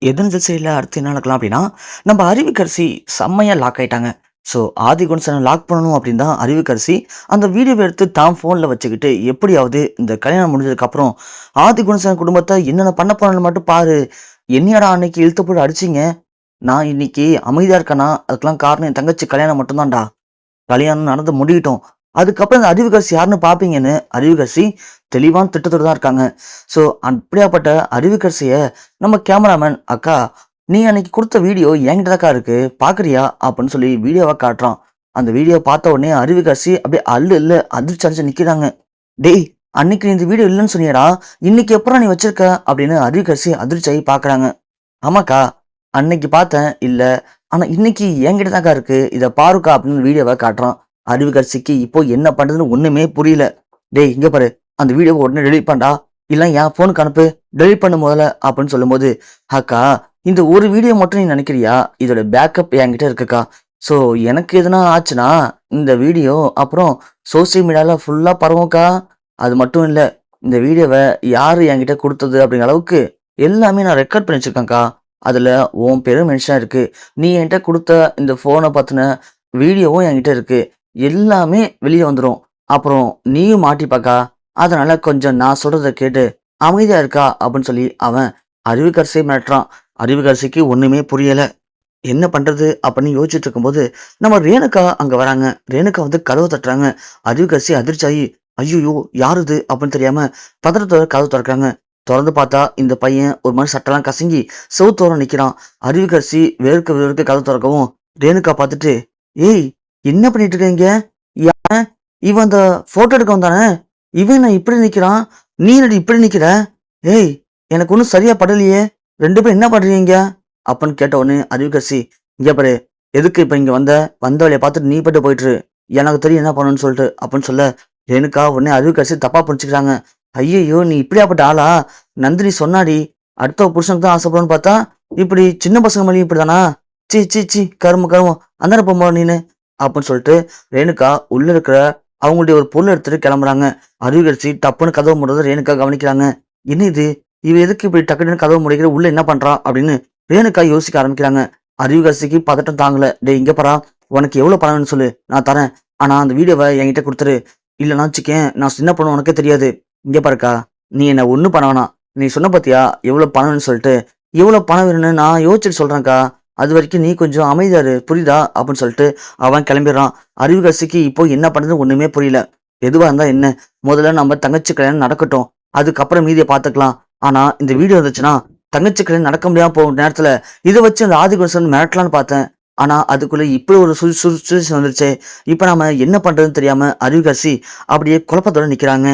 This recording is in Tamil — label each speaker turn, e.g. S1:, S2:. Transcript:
S1: எதிர் திசையில அடுத்து என்ன நடக்கலாம் அப்படின்னா, நம்ம அறிவுக்கரசி செம்மையா லாக் ஆயிட்டாங்க. ஸோ ஆதி குணசேகரன லாக் பண்ணணும் அப்படின்னு தான் அறிவுக்கரசி அந்த வீடியோவ எடுத்து தான் ஃபோன்ல வச்சுக்கிட்டு, எப்படியாவது இந்த கல்யாணம் முடிஞ்சதுக்கப்புறம் ஆதி குணசேகரன் குடும்பத்த என்னென்ன பண்ண போறான்னு மட்டும் பாரு. என்னையாடா அன்னைக்கு இழுத்து போட்டு அடிச்சீங்க? நான் இன்னைக்கு அமைதியா இருக்கேன்னா, அதுக்கெல்லாம் காரணம் என் தங்கச்சி கல்யாணம் மட்டும் தான்டா. கல்யாணம் நடந்து முடியட்டும். அதுக்கப்புறம் இந்த அறிவுக்கரசி யாருன்னு பார்ப்பீங்கன்னு அறிவுக்கரசி தெளிவான திட்டத்தோட தான் இருக்காங்க. ஸோ அப்படியாப்பட்ட அறிவுக்கரசிய நம்ம கேமராமேன், "அக்கா, நீ அன்னைக்கு குடுத்த வீடியோ என்கிட்ட தான்க்கா இருக்கு. பார்க்குறியா?" அப்படின்னு சொல்லி வீடியோவ காட்டுறான். அந்த வீடியோ பார்த்த உடனே அறிவுக்கரசி அப்படியே அல்லு இல்ல அதிர்ச்சி அடைஞ்சு நிக்கிறாங்க. "டேய்! அன்னைக்கு நீ இந்த வீடியோ இல்லன்னு சொன்னியேடா. இன்னைக்கு எப்புட்றா நீ வச்சிருக்க?" அப்படின்னு அறிவுக்கரசி அதிர்ச்சியாகி பார்க்குறாங்க. "ஆமாக்கா, அன்னைக்கு பார்த்தேன். இல்ல. ஆனா இன்னைக்கு என்கிட்ட தான்க்கா இருக்கு. இத பாருக்கா" அப்படின்னு வீடியோவ காட்டுறான். அறிவுக்கரசிக்கு இப்போ என்ன பண்றதுன்னு ஒண்ணுமே புரியல. "டேய் இங்க பாரு. அந்த வீடியோவ உடனே டெலீட் பண்ணடா. இல்ல என் ஃபோனுக்கு அனுப்பு. டெலீட் பண்ணு முதல்ல" அப்படின்னு சொல்லும்போது, "அக்கா, இந்த ஒரு வீடியோ மட்டும் நீ நினைக்கிறியா? இதோட பேக்கப் என்கிட்ட இருக்குக்கா. ஸோ எனக்கு எதுனா ஆச்சுன்னா, இந்த வீடியோ அப்புறம் சோசியல் மீடியால ஃபுல்லா பரவும்க்கா. அது மட்டும் இல்ல, இந்த வீடியோவ யாரு என்கிட்ட குடுத்தது அப்படிங்கிற அளவுக்கு எல்லாமே நான் ரெக்கார்ட் பண்ணி வச்சிருக்கேன்க்கா. அதுல உன் பேரும் மென்ஷன் இருக்கு. நீ என்கிட்ட குடுத்த இந்த ஃபோன பத்தின வீடியோவும் என்கிட்ட இருக்கு. எல்லாமே வெளிய வந்துரும். அப்புறம் நீயும் மாட்டிப்பக்கா. அதனால கொஞ்சம் நான் சொல்றத கேட்டு அமைதியா இருக்கா" அப்படின்னு சொல்லி அவன் அறிவுக்கரசிய மிரட்டுறான். அறிவுக்கரசிக்கு ஒண்ணுமே புரியல. என்ன பண்றது அப்படின்னு யோசிச்சுட்டு இருக்கும்போது, நம்ம ரேணுகா அங்க வராங்க. ரேணுகா வந்து கதவ தட்டுறாங்க. அறிவுக்கரசி அதிர்ச்சியாகி, "ஐய்யய்யோ! யார் இது?" அப்படின்னு தெரியாம பதட்டத்தோட கதவு தொறக்குறாங்க. தொறந்து பார்த்தா இந்த பையன் ஒரு மாரி சட்டெல்லாம் கசங்கி செவுத்தோரம் நிக்கிறான். அறிவுக்கரசி வேர்க்க வேர்க்க கதவு தொறக்கவும், ரேணுகா பார்த்துட்டு, "ஏய்! என்ன பண்ணிட்டு இருக்க இங்க? இவன் அந்த ஃபோட்டோ எடுக்க வந்தானே! இவன் என்ன இப்படி நிக்கிறான்? நீ என்னடி இப்படி நிக்கிற? ஏய்! எனக்கு ஒண்ணும் சரியா படலையே! 2 பேரும் என்ன பண்றீங்க இங்க?" அப்பன்னு கேட்ட உடனே அறிவுக்கரசி, "இங்க பாரு! எதுக்கு இப்ப இங்க வந்த? வந்த வேலைய பார்த்துட்டு நீ பாட்டுக்கு போயிட்டுரு. எனக்கு தெரியும் என்ன பண்ணணும்னு சொல்லிட்டு" அப்படின்னு சொல்ல, ரேணுகா உடனே அறிவுக்கரசி தப்பா புரிஞ்சுக்கிறாங்க. "ஐயய்யோ! நீ இப்படியாப்பட்ட ஆளா? நந்தினி சொன்னாடி. அடுத்தவ புருஷனுக்கு தான் ஆசைப்படுவேன்னு பார்த்தா, இப்படி சின்ன பசங்க மேலயும் இப்படிதானா? ச்சீ! ச்சீ! ச்சீ! கருமம் கருமம். அந்தாண்ட போம்மா நீனு" அப்படின்னு சொல்லிட்டு ரேணுகா உள்ள இருக்கிற அவங்களுடைய ஒரு பொருள் எடுத்துட்டு கிளம்புறாங்க. அறிவுக்கரசி டப்புன்னு கதவு மூடுறத ரேணுகா கவனிக்கிறாங்க. "என்ன இது? இவ எதுக்கு இப்படி டக்கு டக்குன்னு கதவு மூடிக்கிற? உள்ள என்ன பண்றா?" அப்படின்னு ரேணுகா யோசிக்க ஆரம்பிக்கிறாங்க. அறிவுக்கரசிக்கு பதட்டம் தாங்கல. "டேய் இங்க பார்றா! உனக்கு எவ்வளவு பணம் வேணும்னு சொல்லு. நான் தரேன். ஆனா அந்த வீடியோவ என்கிட்ட குடுத்துரு. இல்லன்னா வச்சுக்கயேன், நான் என்ன பண்ணுவேன்னு உனக்கே தெரியாது. இங்க பாருக்கா! நீ என்ன ஒண்ணும் பண்ண வேணாம். நீ சொன்ன பாத்தியா? எவ்வளவு பணம் வேணும்னு சொல்லிட்டு. எவ்வளவு பணம் வேணும்னு நான் யோசிச்சுட்டு சொல்றேன்க்கா. அதுவரைக்கும் நீ கொஞ்சம் அமைதியா இரு. புரியுதா?" அப்படின்னு சொல்லிட்டு அவன் கிளம்பிடுறான். அறிவுக்கரசிக்கு இப்போ என்ன பண்றதுன்னு ஒண்ணுமே புரியல. எதுவா இருந்தா என்ன? முதல்ல நம்ம தங்கச்சி கல்யாணம் நடக்கட்டும். அதுக்கப்புறம் மீதிய பார்த்துக்கலாம். ஆனா இந்த வீடியோ வந்துச்சுன்னா, தங்கச்சி கல்யாணம் நடக்க முடியாம போகும் நேரத்துல, இத வச்சு அந்த ஆதிகுலசன் மிரட்டலான்னு பார்த்தேன். ஆனா அதுக்குள்ள இப்படி ஒரு சுச்சுவேஷன் வந்துருச்சே. இப்ப நாம என்ன பண்றதுன்னு தெரியாம அறிவுக்கரசி அப்படியே குழப்பத்தோட நிக்கிறாங்க.